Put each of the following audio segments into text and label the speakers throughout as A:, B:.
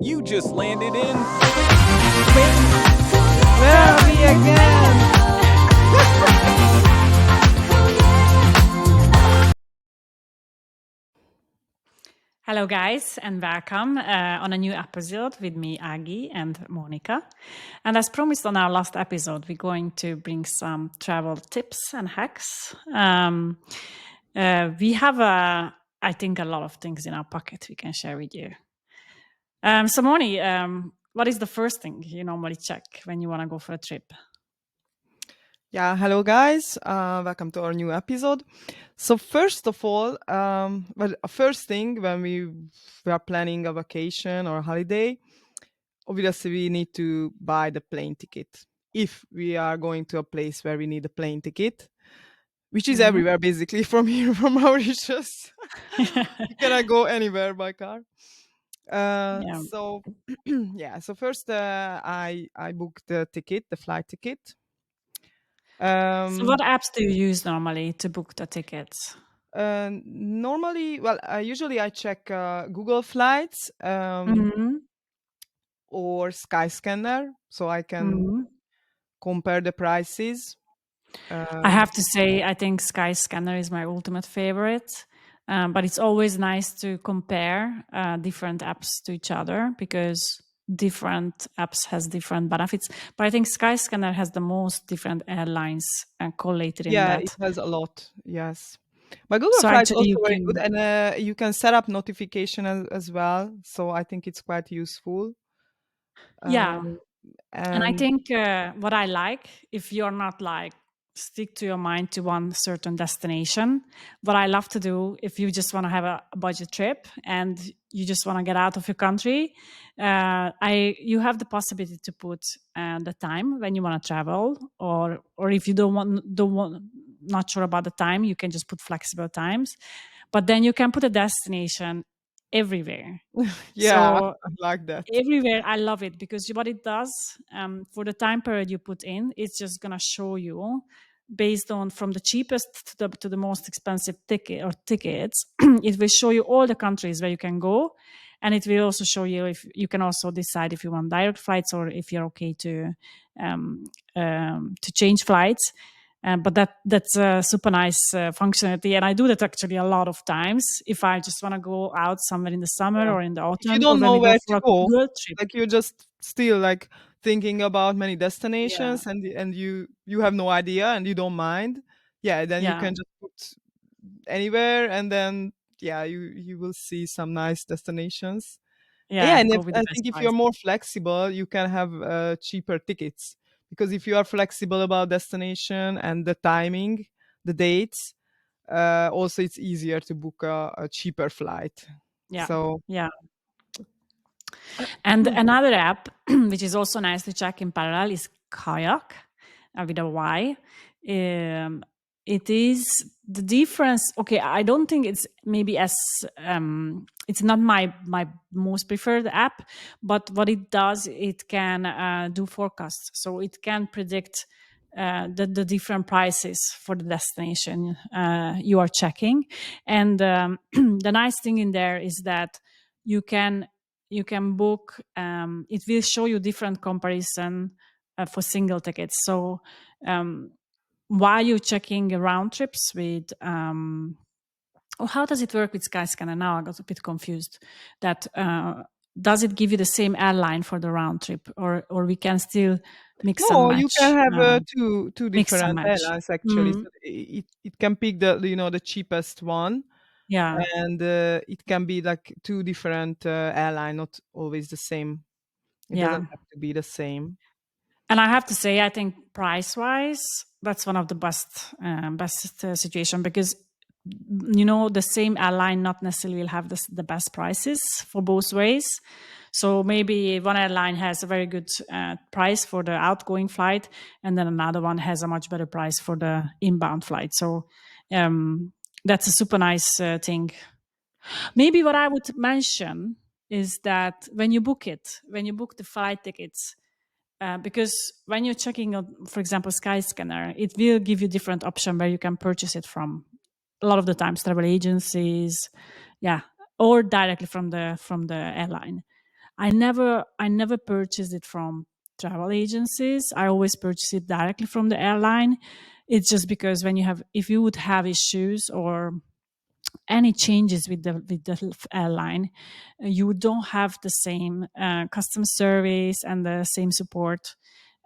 A: You just landed in.
B: Where are we again?
C: Hello, guys, and welcome on a new episode with me, Agi, and Monica. And as promised on our last episode, we're going to bring some travel tips and hacks. We have, I think, a lot of things in our pocket we can share with you. So, Moni, what is the first thing you normally check when you want to go for a trip?
B: Yeah, hello guys. Welcome to our new episode. So first of all, first thing when we are planning a vacation or a holiday, obviously we need to buy the plane ticket. If we are going to a place where we need a plane ticket, which is everywhere basically from here from Mauritius, you cannot go anywhere by car.
C: Yeah.
B: So yeah. So first, I booked the ticket, the flight ticket.
C: So, what apps do you use normally to book the tickets?
B: Normally, well, usually I check Google Flights
C: Mhm.
B: or Skyscanner, so I can
C: Mhm.
B: compare the prices.
C: I have to say, I think Skyscanner is my ultimate favorite. But it's always nice to compare different apps to each other because different apps has different benefits. But I think Skyscanner has the most different airlines collated in
B: Yeah, it
C: that.
B: has a lot. Yes, but Google
C: So
B: Flights
C: actually,
B: also
C: you
B: very good,
C: can.
B: and you can set up notification as well. So I think it's quite useful.
C: Yeah.
B: Um,
C: And I
B: and
C: think what I like, if you're not like stick to your mind to one certain destination, what I love to do, if you just want to have a budget trip and you just want to get out of your country, you have the possibility to put the time when you want to travel, or if you don't want not sure about the time, you can just put flexible times. But then you can put a destination everywhere.
B: yeah,
C: So
B: I like that.
C: everywhere, I love it because what it does, for the time period you put in, it's just gonna show you based on from the cheapest to the most expensive ticket or tickets. It will show you all the countries where you can go, and it will also show you if you can also decide if you want direct flights or if you're okay um, to change flights. But that's a super nice functionality, and I do that actually a lot of times if I just want to go out somewhere in the summer
B: Yeah.
C: or in the
B: If you
C: autumn or
B: don't
C: when
B: know
C: we go
B: where
C: for
B: to
C: a
B: go,
C: world trip.
B: like you're just still like thinking about many
C: Yeah,
B: destinations and you have no idea and you don't mind, yeah, then you
C: yeah,
B: can just put anywhere and then yeah, you will see some nice destinations. Yeah,
C: yeah.
B: and
C: Go
B: if
C: with the
B: I
C: best
B: think if you're
C: price.
B: more flexible, you can have cheaper tickets because if you are flexible about destination and the timing, the dates, also it's easier to book a cheaper flight.
C: Yeah,
B: So
C: yeah. And another app, which is also nice to check in parallel, is Kayak with a Y. It is the difference. Okay, I don't think it's maybe as it's not my most preferred app, but what it does, it can do forecasts, so it can predict the different prices for the destination you are checking. And the nice thing in there is that you can you can book. It will show you different comparison for single tickets. So while you're checking round trips with oh, how does it work with Skyscanner? Now I got a bit confused. That does it give you the same airline for the round trip, or we can still mix and
B: no, you can
C: match?
B: have two
C: Mix and
B: different
C: match.
B: airlines actually.
C: Mm,
B: So it can pick the the cheapest one,
C: yeah,
B: and it can be like two different airline, not always the same. It
C: yeah.
B: doesn't have to be the same.
C: And I have to say, I think price-wise, that's one of the best situation because the same airline not necessarily will have the best prices for both ways. So maybe one airline has a very good price for the outgoing flight, and then another one has a much better price for the inbound flight. So that's a super nice thing. Maybe what I would mention is that when you book the flight tickets, because when you're checking out, for example, Skyscanner, it will give you different option where you can purchase it from. A lot of the times, travel agencies, yeah, or directly from the airline. I never purchased it from travel agencies. I always purchase it directly from the airline. It's just because if you would have issues or any changes with the airline, you don't have the same customer service and the same support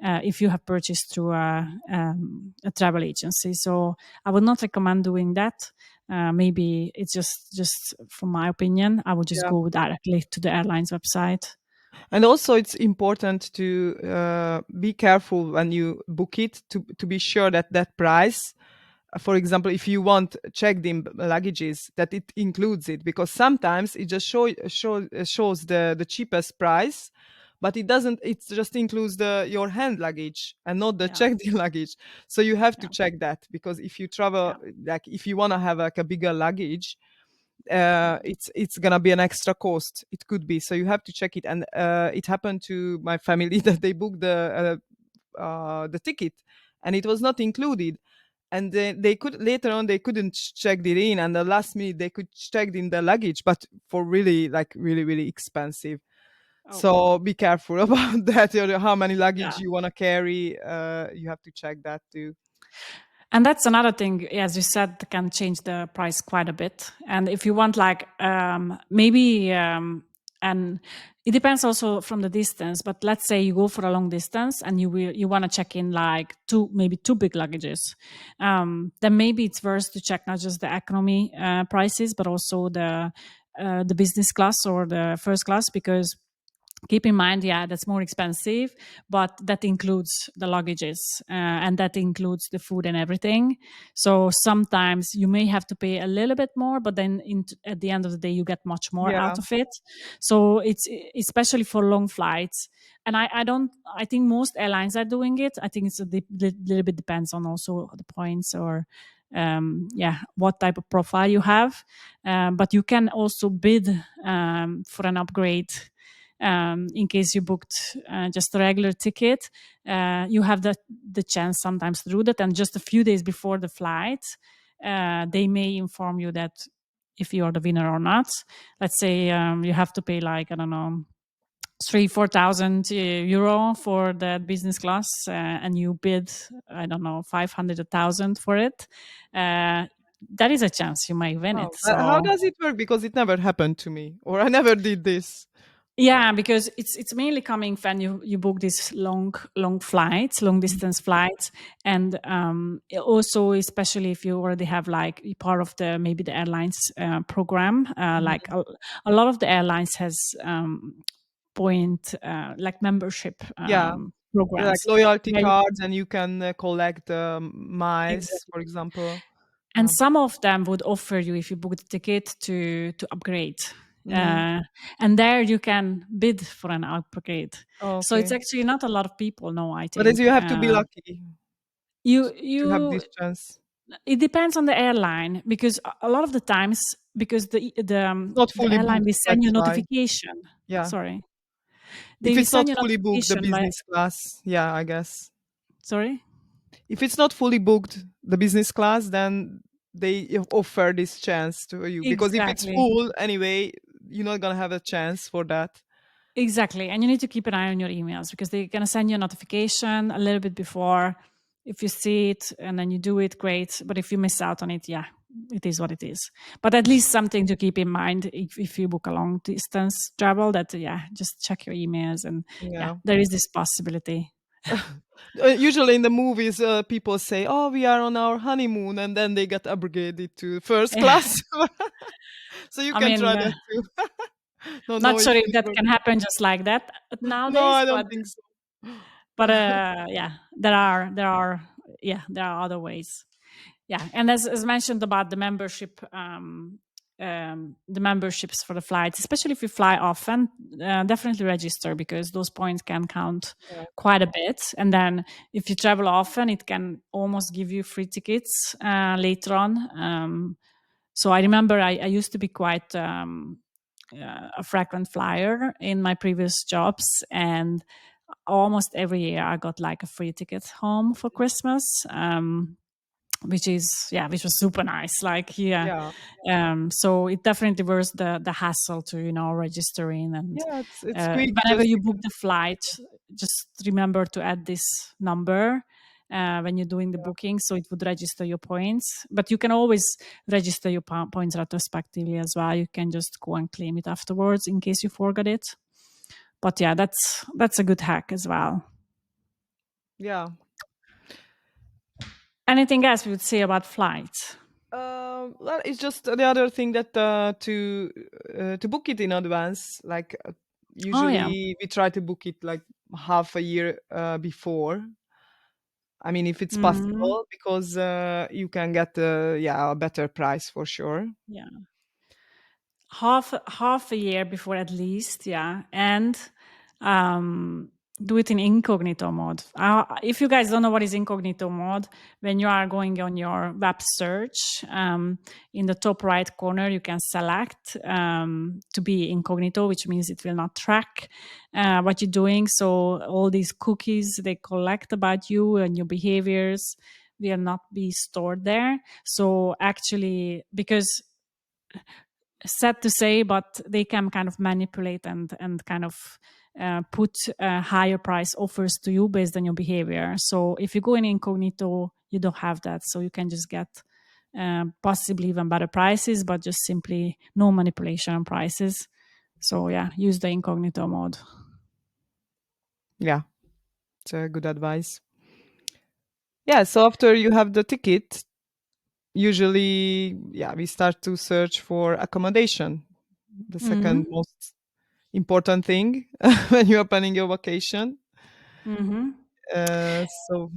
C: if you have purchased through a travel agency. So I would not recommend doing that. Maybe it's just from my opinion. I would just
B: Yeah.
C: go directly to the airline's website.
B: And also, it's important to be careful when you book it to be sure that that price, for example, if you want checked in luggages, that it includes it, because sometimes it just shows the cheapest price, but it doesn't. It just includes the your hand luggage and not the
C: Yeah,
B: checked in luggage. So you have to
C: yeah,
B: check that, because if you travel,
C: yeah,
B: like if you want to have like a bigger luggage,
C: yeah.
B: it's gonna be an extra cost. It could be, so you have to check it. And it happened to my family that they booked the ticket and it was not included, and they could later on they couldn't check it in, and the last minute they could check in the luggage, but for really like really really expensive.
C: Oh,
B: So be careful about that, or how many luggage
C: yeah.
B: you want to carry. You have to check that too.
C: And that's another thing, as you said, can change the price quite a bit. And if you want, like, maybe, and it depends also from the distance. But let's say you go for a long distance and you want to check in like maybe two big luggages, then maybe it's worth to check not just the economy prices, but also the business class or the first class, because keep in mind, yeah, that's more expensive, but that includes the luggages and that includes the food and everything. So sometimes you may have to pay a little bit more, but then at the end of the day you get much more
B: Yeah,
C: out of it. So it's especially for long flights. And I don't I think most airlines are doing it. I think it's little bit depends on also the points or yeah, what type of profile you have. But you can also bid for an upgrade. In case you booked just a regular ticket, you have the chance sometimes to do that. And just a few days before the flight, they may inform you that if you are the winner or not. Let's say you have to pay like, I don't know, 3,000-4,000 euro for that business class, and you bid, I don't know, 500, 1,000 for it. Uh, that is a chance you might win it.
B: wow. How
C: So
B: does it work? Because it never happened to me, or I never did this.
C: yeah, because it's mainly coming when you book these long flights, long distance flights, and also especially if you already have like part of the maybe the airlines program, like
B: Mhm.
C: a lot of the airlines has point like membership
B: Yeah. Like
C: programs.
B: loyalty
C: Where
B: cards, and you can collect miles, for
C: exactly.
B: example.
C: And
B: Yeah.
C: some of them would offer you, if you book the ticket, to upgrade.
B: Mhm.
C: Uh, and there you can bid for an upgrade. So it's
B: Okay.
C: actually not a lot of people know, I
B: But as
C: think.
B: you have to be lucky to have
C: You
B: this chance.
C: It depends on the airline, because a lot of the times, because
B: It's not
C: the
B: fully
C: airline
B: booked,
C: will send you
B: that's why.
C: notification.
B: Yeah.
C: Sorry, they
B: If
C: will
B: it's not
C: send you
B: fully booked, the
C: notification by,
B: business class, yeah, I guess.
C: sorry.
B: If it's not fully booked, the business class, then they offer this chance to you. Because if it's
C: Exactly.
B: full, anyway, you're not gonna have a chance for that.
C: Exactly. And you need to keep an eye on your emails, because they're going to send you a notification a little bit before. If you see it and then you do it, great. But if you miss out on it, yeah, it is what it is. But at least something to keep in mind if you book a long distance travel, that, yeah, just check your emails. And yeah,
B: Yeah.
C: there is this possibility.
B: Usually in the movies, people say, "Oh, we are on our honeymoon," and then they get upgraded to first
C: Yeah.
B: class. So you
C: I
B: can
C: mean,
B: try that too. Don't know
C: not
B: if
C: sure if
B: it
C: that
B: works.
C: can happen just like that
B: No,
C: nowadays,
B: I
C: but
B: don't think so.
C: yeah, there are other ways. Yeah, and as mentioned about the memberships for the flights, especially if you fly often, definitely register, because those points can count
B: Yeah.
C: quite a bit. And then if you travel often, it can almost give you free tickets later on. So I remember I used to be quite a frequent flyer in my previous jobs, and almost every year I got like a free ticket home for Christmas. which was super nice. Like, yeah.
B: Yeah.
C: So it definitely was the hassle to, registering, and
B: Yeah, it's quick.
C: whenever
B: Just
C: you
B: you
C: book
B: can,
C: the flight, just remember to add this number when you're doing the
B: yeah,
C: booking, so it would register your points. But you can always register your points retrospectively as well. You can just go and claim it afterwards in case you forgot it. But yeah, that's a good hack as well.
B: yeah.
C: Anything else we would say about flights?
B: Well, it's just the other thing that to book it in advance. Like
C: Oh yeah.
B: usually we try to book it like half a year before. I mean, if it's
C: Mhm.
B: possible, because you can get yeah, a better price for sure.
C: Yeah. Half a year before at least, yeah. And um do it in incognito mode. If you guys don't know what is incognito mode, when you are going on your web search, in the top right corner you can select to be incognito, which means it will not track what you're doing. So all these cookies they collect about you and your behaviors will not be stored there. So actually, because sad to say, but they can kind of manipulate and kind of put higher price offers to you based on your behavior. So if you go in incognito, you don't have that. So you can just get possibly even better prices, but just simply no manipulation on prices. So yeah, use the incognito mode.
B: Yeah, it's a good advice. Yeah, so after you have the ticket, usually, yeah, we start to search for accommodation, the second
C: Mm-hmm.
B: most important thing when you are planning your vacation.
C: Mm-hmm.
B: So,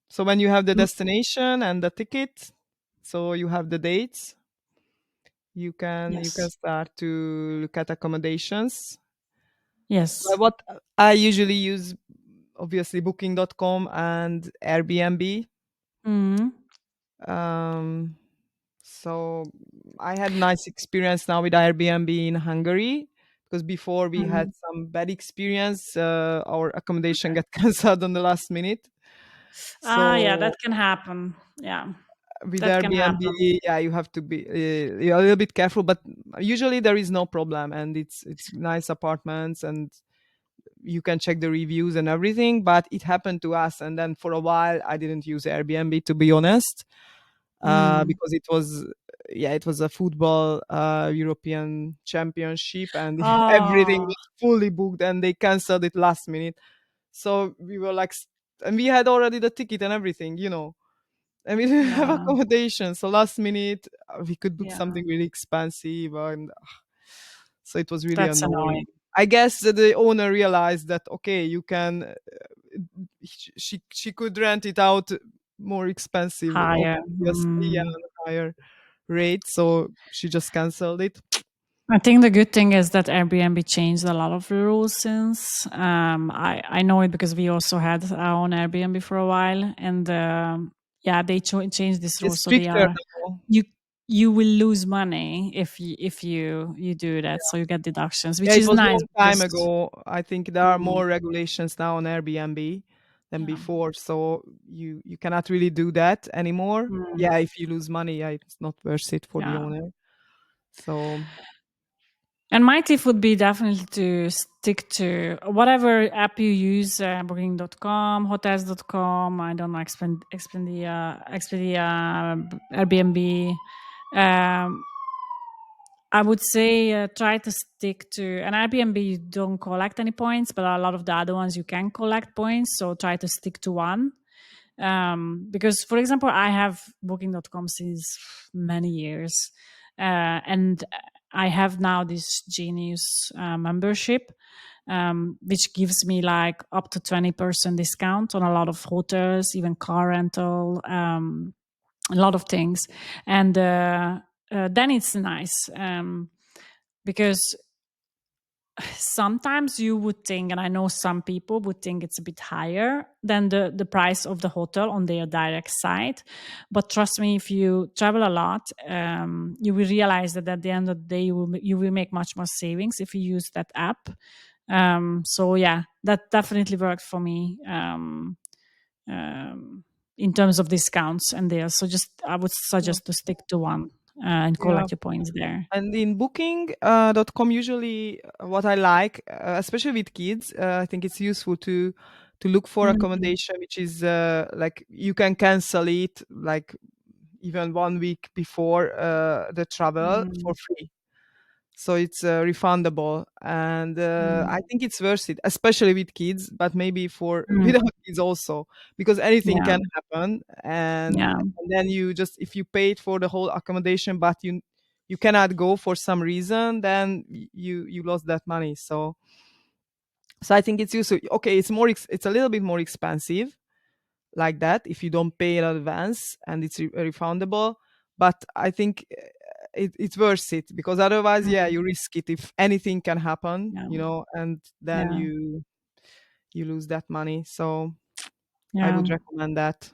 B: so when you have the destination and the ticket, so you have the dates, you can
C: Yes.
B: start to look at accommodations.
C: Yes.
B: But what I usually use, obviously, Booking.com and Airbnb.
C: Mm-hmm.
B: Um, so I had nice experience now with Airbnb in Hungary, because before we had
C: Mm-hmm.
B: some bad experience. Our accommodation got cancelled on the last minute.
C: Ah, yeah, that
B: So
C: can happen. Yeah,
B: with
C: that can
B: Airbnb,
C: happen.
B: yeah, you have to be a little bit careful, but usually there is no problem, and it's nice apartments, and you can check the reviews and everything. But it happened to us, and then for a while I didn't use Airbnb, to be honest,
C: Mm.
B: because it was, yeah, it was a football European Championship, and everything
C: Oh,
B: was fully booked, and they canceled it last minute. So we were like, and we had already the ticket and everything, and we didn't have
C: yeah,
B: accommodation. So last minute, we could book
C: yeah.
B: something really expensive, and so it was really
C: That's annoying.
B: annoying. I guess that the owner realized that, okay, you can, she could rent it out more expensive,
C: Higher.
B: obviously, yeah,
C: Mm.
B: on a higher rate. So she just canceled it.
C: I think the good thing is that Airbnb changed a lot of the rules since. I know it because we also had our own Airbnb for a while, and yeah, they changed this rule,
B: It's
C: so they
B: stricter
C: are
B: now.
C: you you will lose money if you do that, so you get deductions,
B: Yeah,
C: which
B: it
C: is
B: was a
C: nice
B: long time
C: because
B: ago. I think there are
C: mm,
B: more regulations now on Airbnb than
C: yeah.
B: before, so you cannot really do that anymore.
C: Mm,
B: Yeah, if you lose money, yeah, it's not worth it for the
C: yeah.
B: owner. So
C: And my tip would be definitely to stick to whatever app you use, booking.com, hotels.com, I don't know, Expedia, Airbnb. Um, I would say try to stick to an Airbnb. You don't collect any points, but a lot of the other ones you can collect points. So try to stick to one. Because, for example, I have booking.com since many years, and I have now this Genius membership, which gives me like up to 20% discount on a lot of hotels, even car rental, a lot of things. And then it's nice because sometimes you would think, and I know some people would think it's a bit higher than the price of the hotel on their direct site. But trust me, if you travel a lot, you will realize that at the end of the day, you will make much more savings if you use that app. So yeah, that definitely worked for me. Um, in terms of discounts and deals. So just I would
B: Yeah.
C: suggest to stick to one and
B: Yeah.
C: collect your points there.
B: And in booking.com, usually what I like, especially with kids, I think it's useful to look for
C: Mm,
B: accommodation, which is like you can cancel it like even 1 week before the travel for
C: mm,
B: free. So it's refundable, and I
C: mm,
B: think it's worth it, especially with kids, but maybe for
C: mm.
B: without kids also, because anything
C: Yeah,
B: can happen.
C: yeah,
B: And then you just, if you paid for the whole accommodation, but you cannot go for some reason, then you lost that money. So I think it's useful. Okay, it's a little bit more expensive like that if you don't pay in advance, and it's refundable. But I think it's worth it, because otherwise, yeah,
C: mm,
B: you risk it if anything can happen,
C: yeah,
B: and then
C: yeah,
B: you lose that money. So I
C: yeah.
B: would recommend that.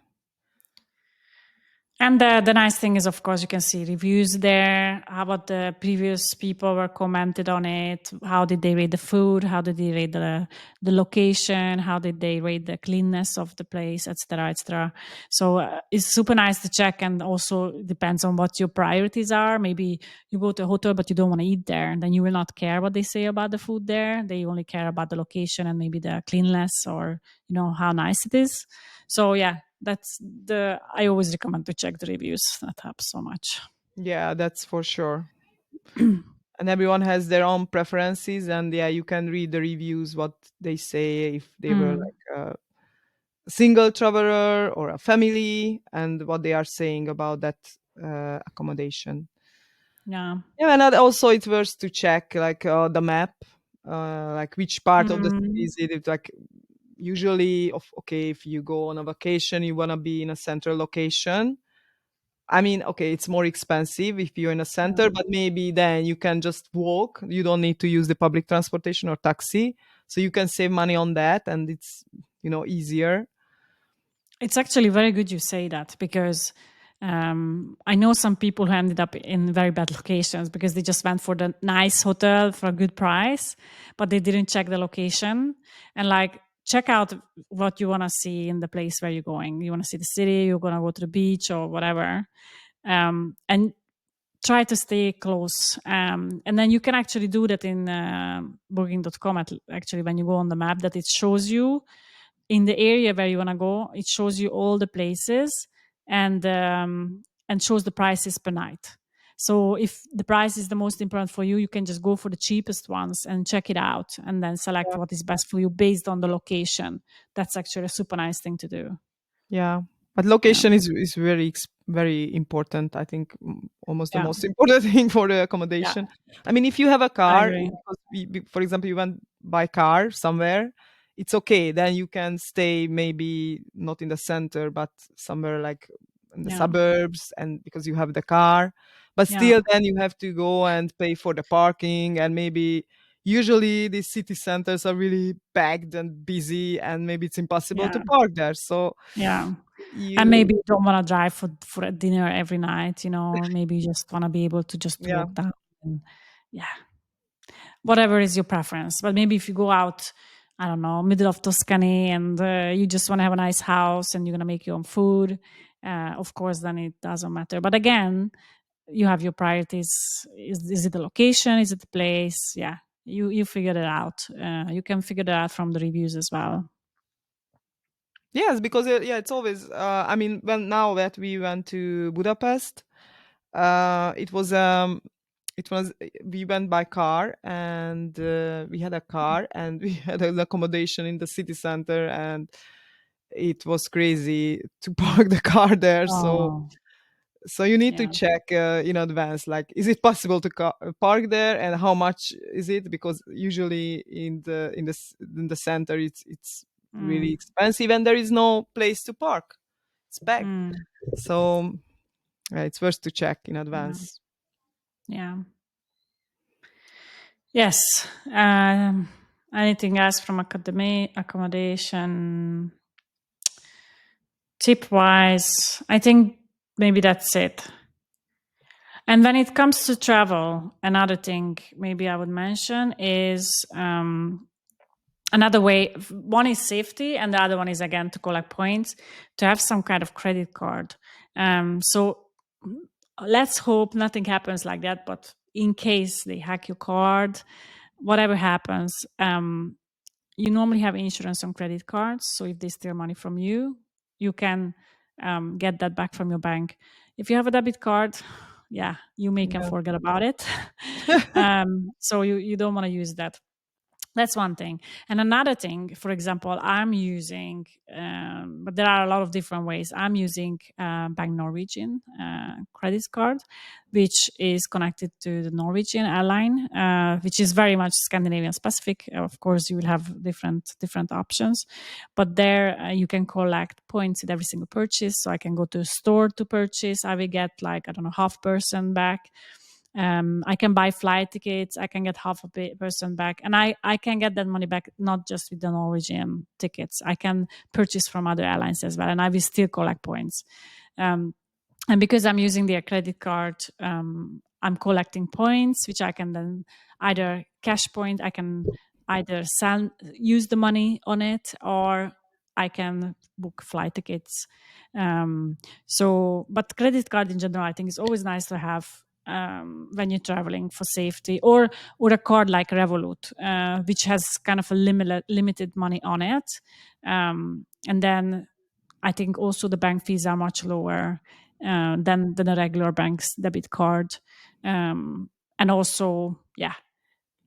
C: And the nice thing is, of course, you can see reviews there. How about the previous people were commented on it? How did they rate the food? How did they rate the location? How did they rate the cleanness of the place, etc., etc. So it's super nice to check, and also depends on what your priorities are. Maybe you go to a hotel, but you don't want to eat there, and then you will not care what they say about the food there. They only care about the location and maybe the cleanliness, or how nice it is. So yeah, that's the I always recommend to check the reviews. That helps so much.
B: Yeah, that's for sure. And everyone has their own preferences, and yeah, you can read the reviews, what they say, if they were
C: Mm,
B: like a single traveler or a family, and what they are saying about that accommodation.
C: yeah.
B: Yeah, and also it's worth to check like the map, like which part of the city
C: Mm,
B: is it. It's like usually, okay, if you go on a vacation, you wanna be in a central location. I mean, okay, it's more expensive if you're in a center,
C: yeah.
B: but maybe then you can just walk. You don't need to use the public transportation or taxi, so you can save money on that, and it's easier.
C: It's actually very good you say that, because I know some people who ended up in very bad locations because they just went for the nice hotel for a good price, but they didn't check the location. And like, check out what you want to see in the place where you're going. You want to see the city, you're going to go to the beach or whatever. And try to stay close. And then you can actually do that in booking.com. Actually, when you go on the map, that it shows you in the area where you want to go, it shows you all the places, and shows the prices per night. So if the price is the most important for you, you can just go for the cheapest ones and check it out, and then select what is best for you based on the location. That's actually a super nice thing to do.
B: Yeah, but
C: Yeah,
B: location is very important. I think almost the
C: yeah,
B: most important thing for the
C: yeah.
B: accommodation. I mean, if you have a
C: I
B: car,
C: agree.
B: because for example, you went by car somewhere, it's okay. Then you can stay maybe not in the center, but somewhere like in the
C: Yeah,
B: suburbs, and because you have the car. But
C: yeah,
B: still, then you have to go and pay for the parking, and maybe usually these city centers are really packed and busy, and maybe it's impossible to
C: yeah,
B: park there. So
C: yeah. And
B: you
C: maybe you don't want to drive for a dinner every night. Maybe you just want to be able to just
B: yeah,
C: walk down. And yeah, whatever is your preference. But maybe if you go out, I don't know, middle of Tuscany, and you just want to have a nice house and you're going to make your own food, of course, then it doesn't matter. But again, you have your priorities. Is it the location? Is it the place? Yeah, you figured it out. You can figure that out from the reviews as well.
B: yes, because yeah, it's always I mean, when now that we went to Budapest, it was we went by car, and we had a car, and we had an accommodation in the city center, and it was crazy to park the car there. So
C: Oh,
B: you need to
C: yeah,
B: check in advance, like, is it possible to park there, and how much is it? Because usually in the center, it's really
C: mm,
B: expensive, and there is no place to park. It's packed.
C: mm,
B: So it's worth to check in
C: yeah,
B: advance.
C: yeah. Yes. Anything else from accommodation tip wise? I think maybe that's it. And when it comes to travel, another thing maybe I would mention is another way, one is safety and the other one is again to collect points, to have some kind of credit card. So let's hope nothing happens like that, but in case they hack your card, whatever happens, you normally have insurance on credit cards. So if they steal money from you, you can get that back from your bank. If you have a debit card, yeah, you may can
B: Yeah.
C: forget about it. So you don't want to use that. That's one thing. And another thing, for example, I'm using, but there are a lot of different ways. I'm using Bank Norwegian credit card, which is connected to the Norwegian airline, which is very much Scandinavian specific. Of course, you will have different options, but there you can collect points at every single purchase. So I can go to a store to purchase. I will get like, I don't know, half person back. I can buy flight tickets. I can get half a person back, and I can get that money back not just with the Norwegian tickets. I can purchase from other airlines as well, and I will still collect points. Um, and because I'm using their credit card, I'm collecting points, which I can then either cash point. I can either use the money on it, or I can book flight tickets. But credit card in general, I think is always nice to have when you're traveling for safety, or a card like Revolut, which has kind of a limited money on it, and then I think also the bank fees are much lower than a regular bank's debit card, and also yeah,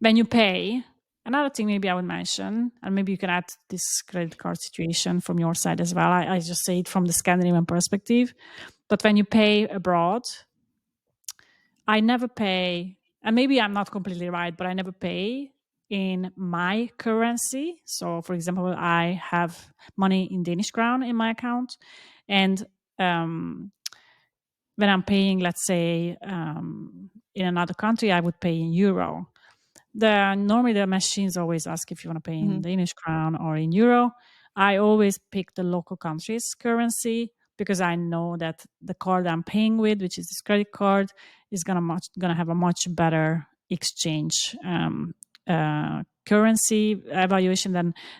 C: when you pay. Another thing maybe I would mention, and maybe you can add this credit card situation from your side as well. I just say it from the Scandinavian perspective, but when you pay abroad, I never pay, and maybe I'm not completely right, but I never pay in my currency. So, for example, I have money in Danish crown in my account, and um, when I'm paying, let's say, in another country, I would pay in euro. Normally the machines always ask if you want to pay in
B: Mhm.
C: Danish crown or in euro. I always pick the local country's currency because I know that the card I'm paying with, which is this credit card, is gonna have a much better exchange currency evaluation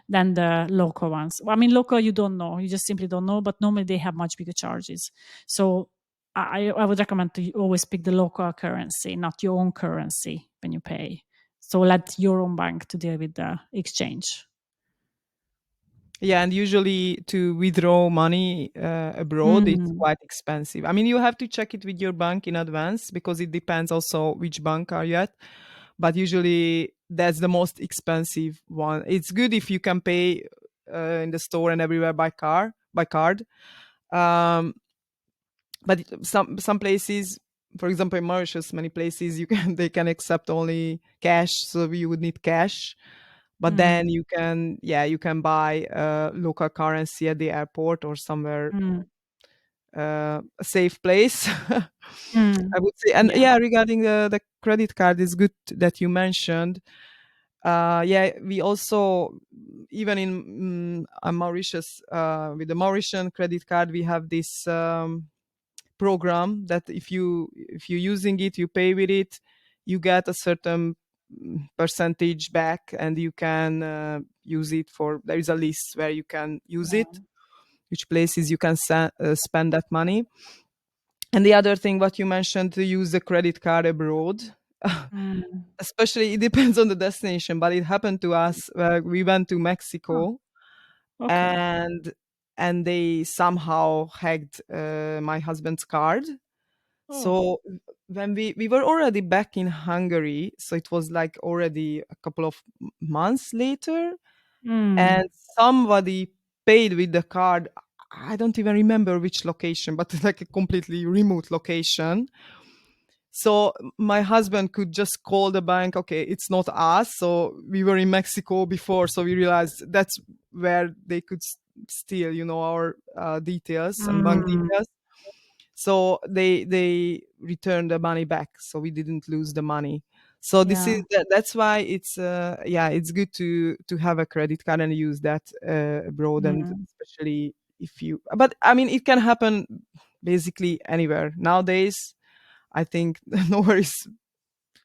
C: than the local ones. Well, I mean, local you don't know, you just simply don't know. But normally they have much bigger charges. So I would recommend to always pick the local currency, not your own currency when you pay. So let your own bank to deal with the exchange.
B: Yeah, and usually to withdraw money abroad, it's
C: Mm,
B: quite expensive. I mean, you have to check it with your bank in advance because it depends also which bank are you at. But usually that's the most expensive one. It's good if you can pay in the store and everywhere by card. Um, but some places, for example, in Mauritius, many places you can they can accept only cash, so you would need cash. But
C: mm,
B: then you can buy local currency at the airport or somewhere
C: mm,
B: a safe place.
C: mm.
B: I would say. And
C: Yeah.
B: yeah, regarding the credit card, it's good that you mentioned. Yeah, we also, even in Mauritius, with the Mauritian credit card, we have this program that if you're using it, you pay with it, you get a certain percentage back, and you can use it for. There is a list where you can use
C: Yeah.
B: it, which places you can spend that money. And the other thing, what you mentioned, to use the credit card abroad.
C: Mm.
B: Especially, it depends on the destination, but it happened to us where we went to
C: Oh,
B: Mexico,
C: okay.
B: and they somehow hacked my husband's card.
C: Oh.
B: So when we were already back in Hungary, so it was like already a couple of months later,
C: Mm.
B: and somebody paid with the card. I don't even remember which location, but it's like a completely remote location. So my husband could just call the bank. Okay, it's not us. So we were in Mexico before, so we realized that's where they could steal, our details and bank
C: Mm.
B: details. So they returned the money back, so we didn't lose the money. So
C: Yeah.
B: that's why it's yeah, it's good to have a credit card and use that abroad, and
C: Mm.
B: especially if you, but I mean, it can happen basically anywhere nowadays. I think nowhere is,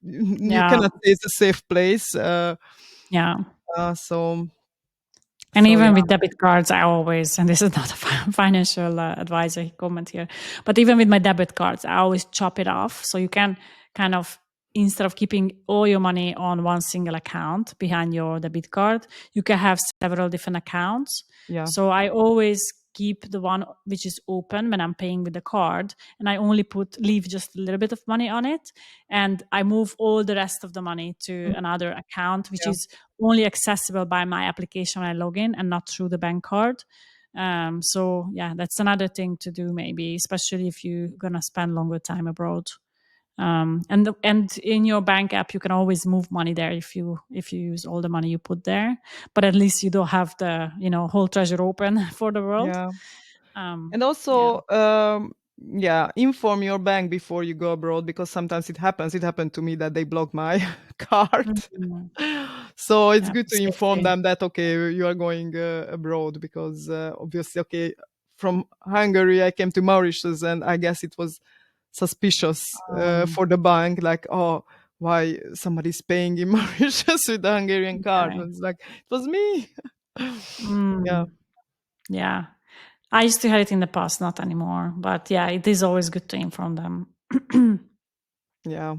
B: you
C: Yeah.
B: cannot say it's a safe place.
C: Yeah.
B: So
C: And
B: So yeah,
C: even with debit cards, I always, and this is not a financial advisor comment here, but even with my debit cards, I always chop it off. So you can kind of, instead of keeping all your money on one single account behind your debit card, you can have several different accounts.
B: yeah,
C: So I always keep the one which is open when I'm paying with the card, and I only leave just a little bit of money on it, and I move all the rest of the money to
B: mm,
C: another account which
B: yeah,
C: is only accessible by my application when I log in and not through the bank card. So yeah, that's another thing to do, maybe, especially if you're gonna spend longer time abroad. And in your bank app, you can always move money there if you use all the money you put there. But at least you don't have the whole treasure open for the world.
B: yeah.
C: Um,
B: And
C: yeah.
B: also, yeah, inform your bank before you go abroad, because sometimes it happens. It happened to me that they blocked my card.
C: Mhm.
B: So it's
C: Yeah,
B: good
C: for
B: to inform
C: safety.
B: them that, okay, you are going abroad, because obviously, okay, from Hungary I came to Mauritius, and I guess it was suspicious
C: Um,
B: for the bank, like, oh, why somebody's paying in Mauritius with the Hungarian card?
C: okay.
B: And it's like, it was me. Yeah,
C: Mm, yeah. I used to have it in the past, not anymore. But yeah, it is always good to inform them.
B: yeah.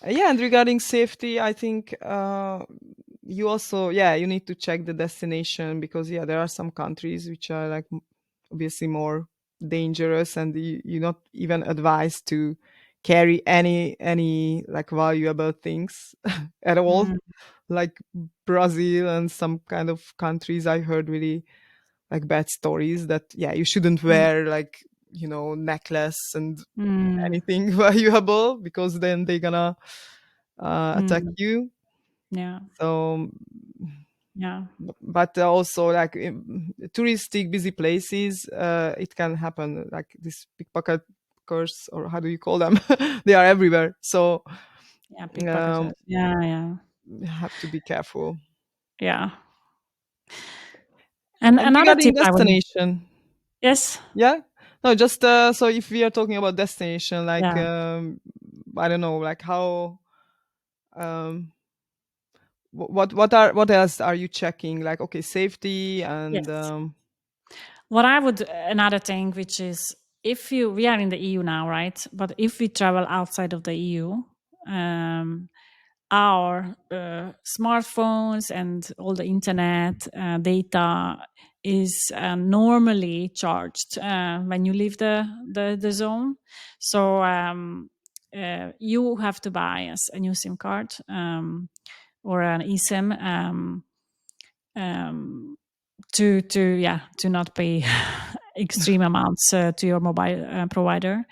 B: Yeah, and regarding safety, I think you also, yeah, you need to check the destination, because yeah, there are some countries which are like obviously more dangerous, and you're not even advised to carry any like valuable things at all.
C: Mm,
B: Like Brazil and some kind of countries, I heard really like bad stories that yeah, you shouldn't
C: mm,
B: wear like, necklace and
C: mm,
B: anything valuable, because then they're gonna attack
C: mm.
B: you.
C: Yeah,
B: So,
C: yeah.
B: but also like in touristic busy places, it can happen like this pickpocketers, or how do you call them? They are everywhere. So
C: Yeah,
B: um,
C: pickpocketers. Yeah, yeah.
B: you have to be careful.
C: Yeah. And
B: And
C: another
B: regarding
C: tip I would.
B: destination,
C: Yes.
B: yeah, no, just so if we are talking about destination, like
C: Yeah.
B: I don't know, like how um, what else are you checking? Like, okay, safety and
C: Yes. What I would, another thing, which is, if we are in the EU now, right? But if we travel outside of the EU, um, our smartphones and all the internet data is normally charged when you leave the zone. So you have to buy a new SIM card, or an eSIM, um, to not pay extreme amounts to your mobile provider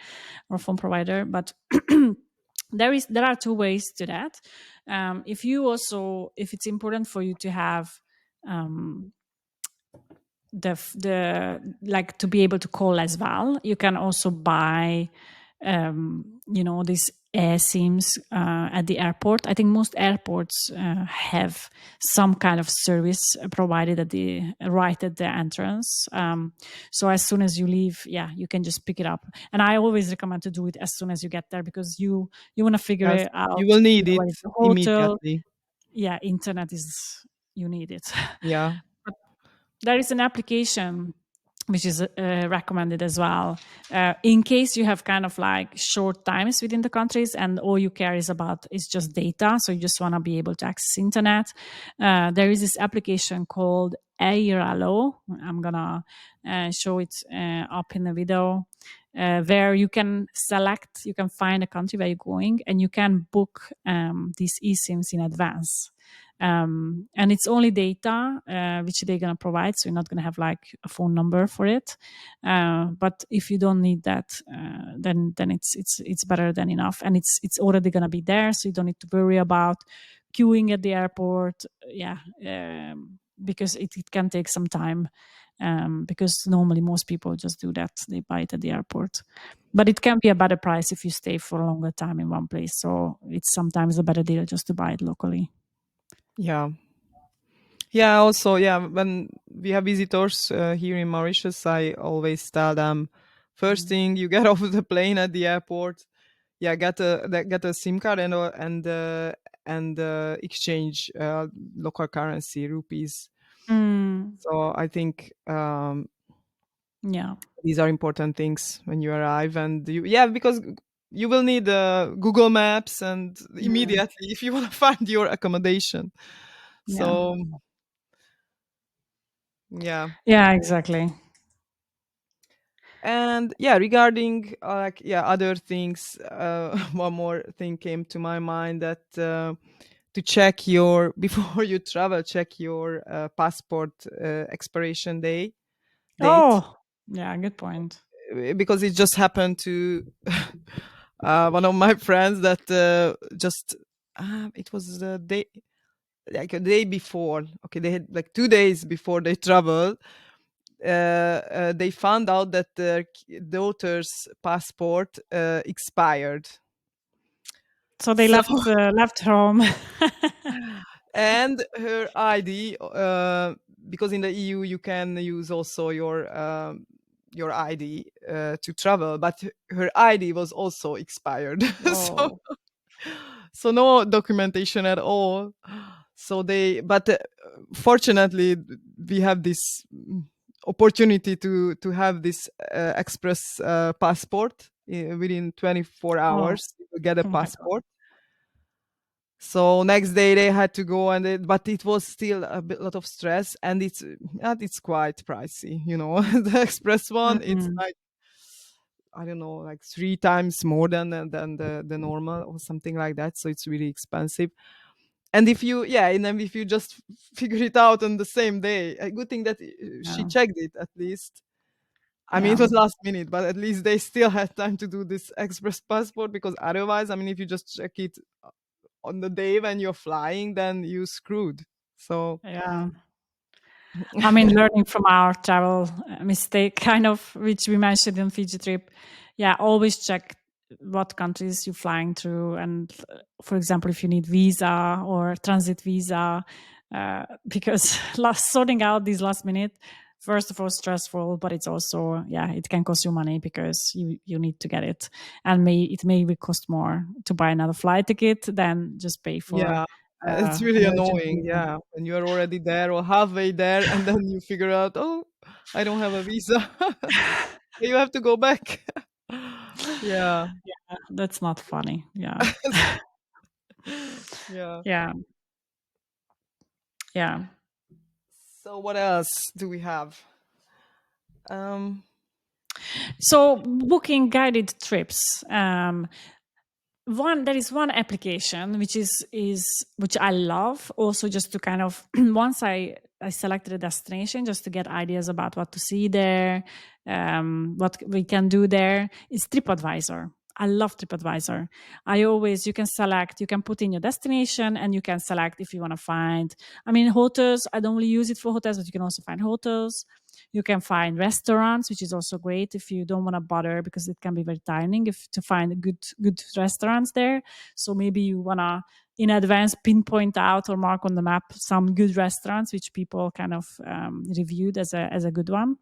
C: or phone provider. But there are two ways to that. If it's important for you to have um, the like, to be able to call as well, you can also buy these air sims at the airport. I think most airports have some kind of service provided at the right at the entrance. So as soon as you leave, yeah, you can just pick it up. And I always recommend to do it as soon as you get there, because you want to figure
B: yes,
C: it out,
B: you will need it
C: where is the hotel.
B: immediately.
C: Yeah, internet is, you need it.
B: Yeah.
C: There is an application which is recommended as well, in case you have kind of like short times within the countries and all you care is just data, so you just want to be able to access internet. There is this application called Airalo. I'm gonna show it up in the video, where you can find a country where you're going, and you can book these eSIMs in advance. And it's only data which they're going to provide, so you're not going to have like a phone number for it. But if you don't need that, then it's better than enough, and it's already going to be there, so you don't need to worry about queuing at the airport. Yeah, because it can take some time, because normally most people just do that, they buy it at the airport. But it can be a better price if you stay for a longer time in one place, so it's sometimes a better deal just to buy it locally.
B: Yeah. Yeah, also, yeah, when we have visitors here in Mauritius, I always tell them, first
C: Mm.
B: thing you get off the plane at the airport, yeah, get a SIM card and exchange local currency rupees.
C: Mm,
B: So I think
C: yeah.
B: these are important things when you arrive, and yeah, because you will need Google Maps and
C: Mm,
B: immediately if you want to find your accommodation.
C: yeah.
B: So yeah.
C: Yeah, exactly.
B: And yeah, regarding like yeah other things, one more thing came to my mind, that to check your before you travel, check your passport expiration date,
C: Oh, yeah, good point.
B: because it just happened to one of my friends that just it was the day, like a day before, okay, they had like 2 days before they traveled, they found out that their daughter's passport expired.
C: So they
B: So
C: left home.
B: and her ID, because in the EU you can use also your ID to travel, but her ID was also expired. so
C: Oh,
B: so no documentation at all. So they, but fortunately we have this opportunity to have this express passport within 24
C: oh,
B: hours to get a
C: oh my God.
B: passport. So next day they had to go, and but it was still a bit lot of stress, and it's quite pricey, you know. The express one, it's
C: Mm,
B: like, I don't know, like 3 times more than the normal or something like that. So it's really expensive. And if you, yeah, and then if you just figure it out on the same day, a good thing that she
C: yeah,
B: checked it at least. I mean,
C: yeah,
B: it was last minute, but at least they still had time to do this express passport, because otherwise, I mean, if you just check it on the day when you're flying, then you screwed. So
C: yeah. I mean, learning from our travel mistake, kind of, which we mentioned in Fiji trip. Yeah, always check what countries you're flying through, and for example, if you need visa or transit visa, because sorting out these last minute, first of all, stressful, but it's also, yeah, it can cost you money because you need to get it, and it may cost more to buy another flight ticket than just pay for
B: yeah, it's really
C: emergency
B: annoying.
C: visa.
B: Yeah, when you're already there or halfway there, and then you figure out, oh, I don't have a visa. You have to go back. Yeah.
C: That's not funny. Yeah.
B: Yeah.
C: Yeah. Yeah.
B: So what else do we have? Um,
C: So booking guided trips. One there is one application which is which I love also, just to kind of once I selected a destination, just to get ideas about what to see there, what we can do there, is TripAdvisor. I love TripAdvisor. You can select, you can put in your destination, and you can select if you want to find, I mean, hotels. I don't really use it for hotels, but you can also find hotels. You can find restaurants, which is also great if you don't want to bother, because it can be very tiring if to find good restaurants there. So maybe you wanna in advance pinpoint out or mark on the map some good restaurants which people kind of reviewed as a good one.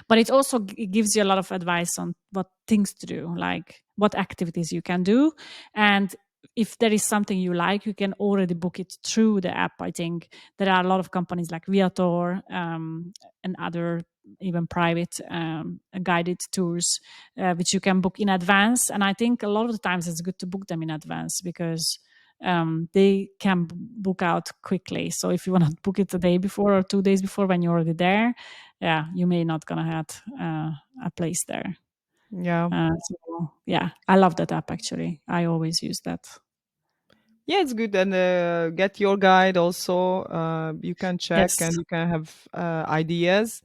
C: But it also gives you a lot of advice on what things to do, like what activities you can do. And if there is something you like, you can already book it through the app. I think there are a lot of companies like Viator, and other even private guided tours, which you can book in advance. And I think a lot of the times it's good to book them in advance, because they can book out quickly. So if you want to book it the day before or 2 days before when you're already there, yeah, you may not gonna have a place there.
B: yeah.
C: So yeah, I love that app actually. I always use that.
B: Yeah, it's good. And get your guide also. You can check
C: Yes.
B: and you can have ideas.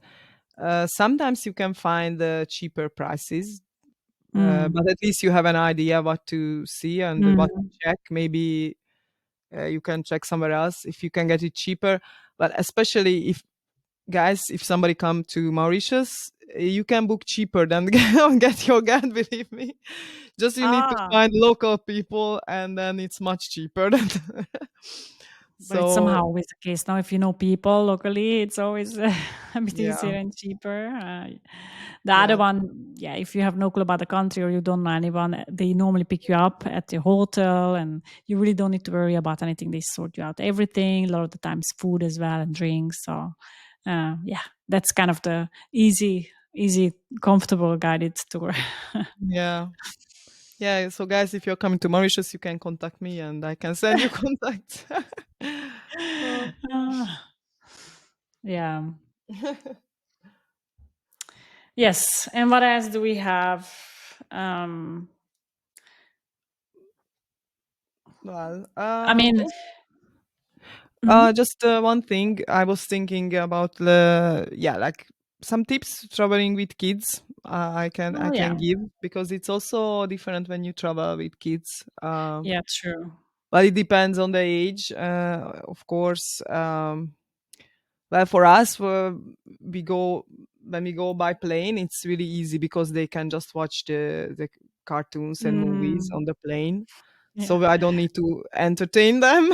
B: Sometimes you can find cheaper prices,
C: Mm.
B: but at least you have an idea what to see and what to
C: Mm.
B: check. Maybe you can check somewhere else if you can get it cheaper. But especially if, guys, if somebody come to Mauritius, you can book cheaper than get your guide. Believe me, just you need to
C: Ah,
B: find local people, and then it's much cheaper. Than
C: But it's
B: So
C: somehow always the case now. If you know people locally, it's always a bit
B: yeah,
C: easier and cheaper. The other
B: yeah,
C: one, yeah, if you have no clue about the country or you don't know anyone, they normally pick you up at the hotel, and you really don't need to worry about anything. They sort you out everything. A lot of the times, food as well and drinks. So, yeah, that's kind of the easy, comfortable guided tour.
B: yeah. Yeah, so guys, if you're coming to Mauritius, you can contact me and I can send you contacts. Oh.
C: Ah, yeah. Yes. And what else do we have? Um,
B: Well,
C: I mean,
B: also,
C: mhm.
B: just one thing I was thinking about the yeah, like some tips traveling with kids. I
C: Oh, yeah.
B: can give because it's also different when you travel with kids.
C: Yeah, true.
B: But it depends on the age, of course. Well, for us, we go when we go by plane, it's really easy because they can just watch the cartoons and movies
C: Mm,
B: on the plane,
C: yeah.
B: so I don't need to entertain them.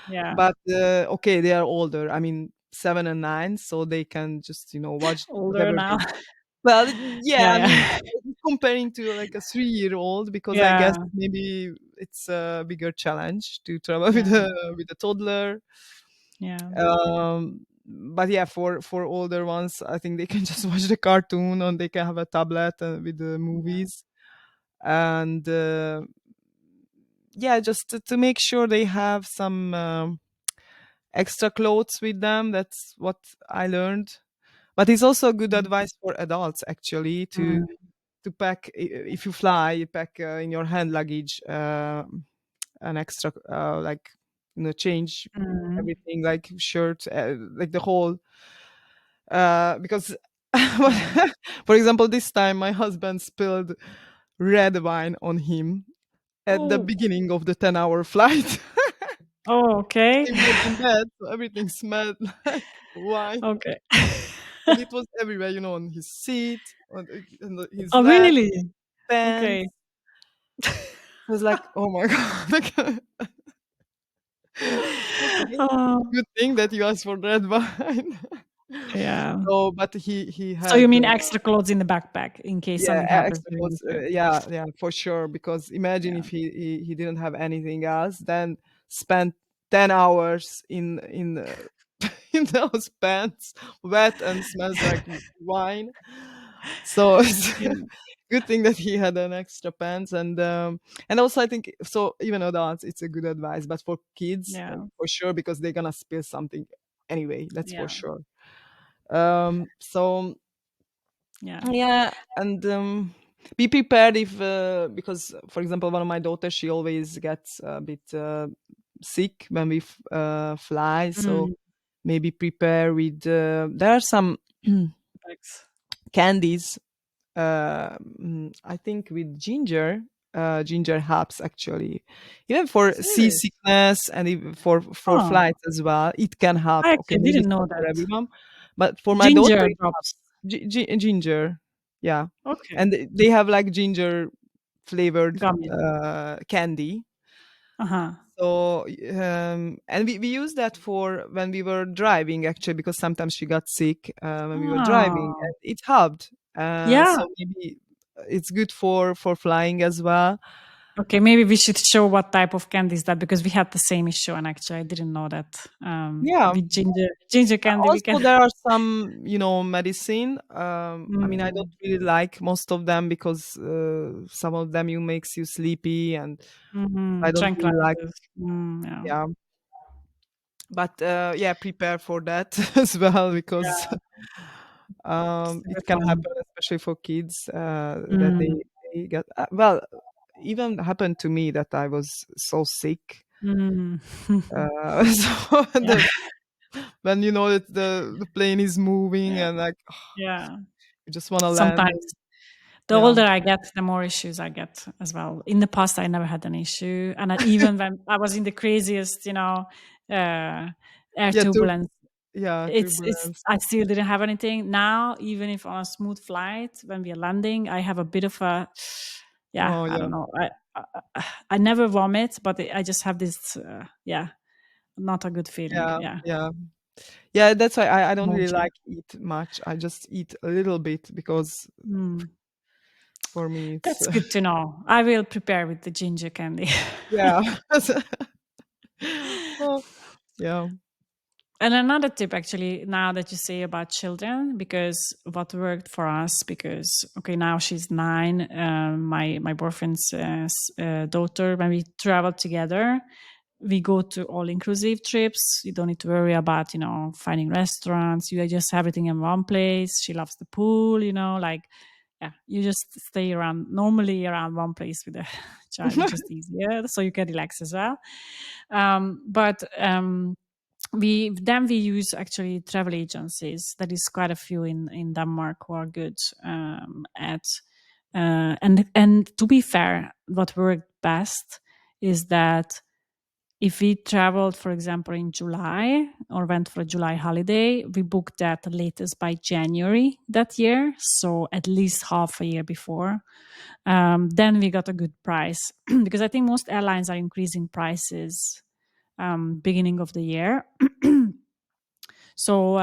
C: Yeah.
B: But okay, they are older. I mean, 7 and 9, so they can just watch
C: Older
B: whatever
C: now.
B: they. Well, yeah,
C: Yeah,
B: I mean,
C: yeah.
B: comparing to like a 3-year-old, because I guess
C: Yeah.
B: maybe it's a bigger challenge to travel with
C: Yeah.
B: a toddler.
C: Yeah.
B: But yeah, for older ones, I think they can just watch the cartoon, or they can have a tablet with the
C: Yeah.
B: movies. And yeah, just to make sure they have some extra clothes with them. That's what I learned. But it's also good
C: Mhm.
B: advice for adults, actually,
C: Mm,
B: to pack. If you fly, you pack in your hand luggage an extra, like, change
C: mm,
B: everything, like shirt, like the whole, because
C: yeah.
B: for example, this time my husband spilled red wine on him at the
C: Oh.
B: beginning of the 10-hour flight.
C: Oh, okay.
B: He was in bed, so everything smelled like wine,
C: Okay.
B: and it was everywhere, on his seat, his
C: Oh,
B: leg,
C: really? Okay.
B: pants. I was like, "Oh my god." Like, okay,
C: Oh,
B: good thing that you asked for red wine.
C: yeah.
B: So, but he
C: So you
B: had,
C: mean extra clothes in the backpack in case
B: yeah,
C: something happens
B: extra
C: during the
B: clothes.
C: trip?
B: Yeah, yeah, for sure. Because imagine
C: Yeah.
B: if he didn't have anything else, then spent 10 hours in those pants, wet and smells like wine. So it's
C: Yeah.
B: good thing that he had an extra pants. And also I think so, even adults, it's a good advice. But for kids,
C: Yeah.
B: for sure, because they're gonna spill something anyway. That's for
C: Yeah.
B: sure. So
C: Yeah.
B: yeah, and be prepared if, because for example, one of my daughters, she always gets a bit sick when we fly. So
C: Mm.
B: maybe prepare with, there are some
C: Thanks.
B: candies, I think with ginger. Ginger helps, actually, even for
C: Serious?
B: seasickness, and even for
C: Oh,
B: flights as well. It can help.
C: I
B: Okay,
C: actually
B: maybe
C: didn't
B: it's
C: know
B: not for
C: that.
B: everyone, but for my daughter,
C: Ginger
B: it helps.
C: drops.
B: Ginger, yeah,
C: Okay.
B: and they have like ginger flavored
C: Gummies.
B: candy.
C: Uh-huh.
B: So, and we use that for when we were driving, actually, because sometimes she got sick when we were driving,
C: Oh.
B: and it helped.
C: Yeah.
B: So maybe it's good for flying as well.
C: Okay, maybe we should show what type of candy is that because we had the same issue and actually I didn't know that.
B: Yeah.
C: With ginger candy we can
B: Also, there are some, medicine. I mean, I don't
C: mm,
B: really like most of them because some of them you makes you sleepy, and I don't really like.
C: tranquilizers. Yeah.
B: Yeah, but yeah, prepare for that as well, because
C: Yeah, it's a
B: it
C: good
B: can
C: one.
B: happen, especially for kids, that
C: Mm,
B: they get, well, even happened to me that I was so sick.
C: mm.
B: So
C: Yeah,
B: when that the plane is moving,
C: yeah,
B: and like,
C: yeah.
B: you just want to land.
C: Sometimes the
B: Yeah,
C: older I get, the more issues I get as well. In the past, I never had an issue, and even when I was in the craziest, uh, air
B: yeah,
C: turbulence,
B: yeah,
C: it's
B: turbulence.
C: I still didn't have anything. Now, even if on a smooth flight, when we are landing, I have a bit of a, yeah,
B: Oh
C: I
B: yeah,
C: don't know. I never vomit, but I just have this, yeah, not a good feeling.
B: Yeah,
C: Yeah.
B: yeah. Yeah, that's why I don't really
C: Nausea.
B: like eat much. I just eat a little bit because
C: Mm.
B: for me it's
C: That's good to know. I will prepare with the ginger candy.
B: yeah. Oh, yeah.
C: And another tip, actually, now that you say about children, because what worked for us, because okay, now she's 9, my boyfriend's daughter. When we travel together, we go to all inclusive trips. You don't need to worry about finding restaurants. You just have everything in one place. She loves the pool. Like yeah, you just stay around normally around one place with a child. It's just easier, so you can relax as well. But we use actually travel agencies. There is quite a few in Denmark who are good at and to be fair, what worked best is that if we traveled, for example, in July or went for a July holiday, we booked that latest by January that year, so at least half a year before. Then we got a good price because I think most airlines are increasing prices beginning of the year. So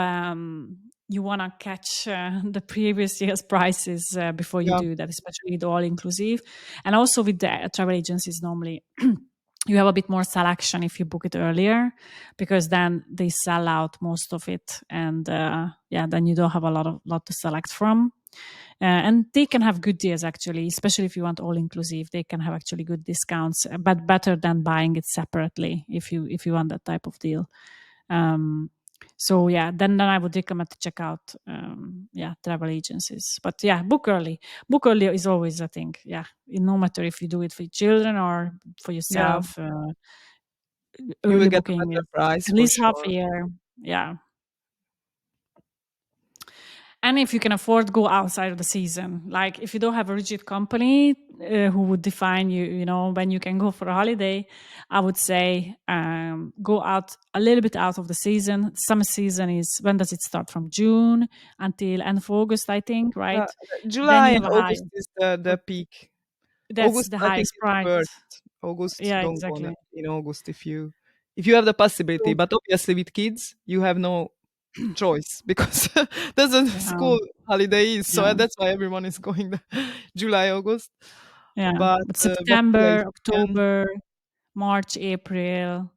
C: you want to catch the previous year's prices before you
B: Yeah,
C: do that, especially the all inclusive. And also with the travel agencies, normally you have a bit more selection if you book it earlier, because then they sell out most of it, and yeah, then you don't have a lot to select from. And they can have good deals actually, especially if you want all inclusive. They can have actually good discounts, but better than buying it separately if you want that type of deal. Um, so yeah, then I would recommend to check out yeah, travel agencies. But yeah, book early. Book early is always a thing. Yeah, no matter if you do it for your children or for
B: yeah.
C: yourself.
B: You will
C: Early
B: get a
C: booking
B: better
C: is
B: price
C: at
B: for
C: least half a
B: sure.
C: year. Yeah. And if you can afford, go outside of the season. Like if you don't have a rigid company who would define when you can go for a holiday, I would say go out a little bit out of the season. Summer season is, when does it start? From June until end of August, I think,
B: Uh,
C: right? Then
B: July
C: you
B: and
C: have a high.
B: August is the peak.
C: That's
B: August,
C: the
B: I think,
C: highest
B: is the
C: price.
B: worst. August,
C: Yeah,
B: don't go
C: exactly.
B: in August if you have the possibility.
C: So,
B: But obviously, with kids, you have no choice because that's a
C: yeah,
B: school holiday is. So
C: yeah,
B: that's why everyone is going the July, August.
C: yeah. But
B: But yeah, if
C: September,
B: you can,
C: October, March, April,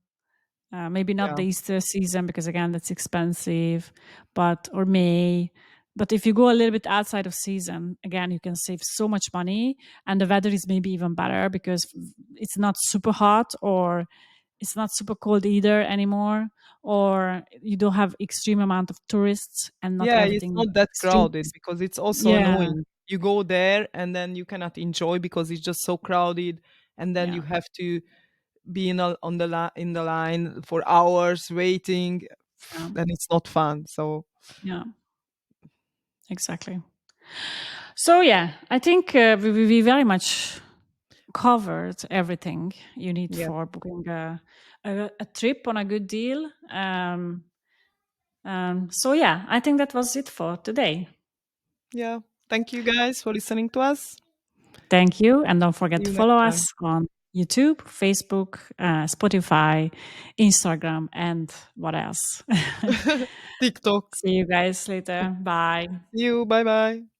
C: maybe not
B: yeah,
C: the Easter season because again that's expensive, but or May. But if you go a little bit outside of season, again you can save so much money, and the weather is maybe even better because it's not super hot or it's not super cold either anymore, or you don't have extreme amount of tourists and not
B: yeah, it's
C: everything
B: not that
C: street.
B: crowded because it's also
C: Yeah,
B: annoying. You go there and then you cannot enjoy because it's just so crowded, and then you
C: yeah,
B: have to be in the line for hours waiting.
C: yeah,
B: Then it's not fun. So
C: yeah, exactly. So yeah, I think we very much covered everything you need
B: yeah,
C: for booking a trip on a good deal. So yeah, I think that was it for today.
B: yeah. Thank you guys for listening to us.
C: Thank you, and don't
B: See
C: forget to
B: you next
C: follow us
B: time.
C: on YouTube, Facebook, Spotify, Instagram, and what else?
B: TikTok.
C: See you guys later. Bye.
B: See you. Bye bye.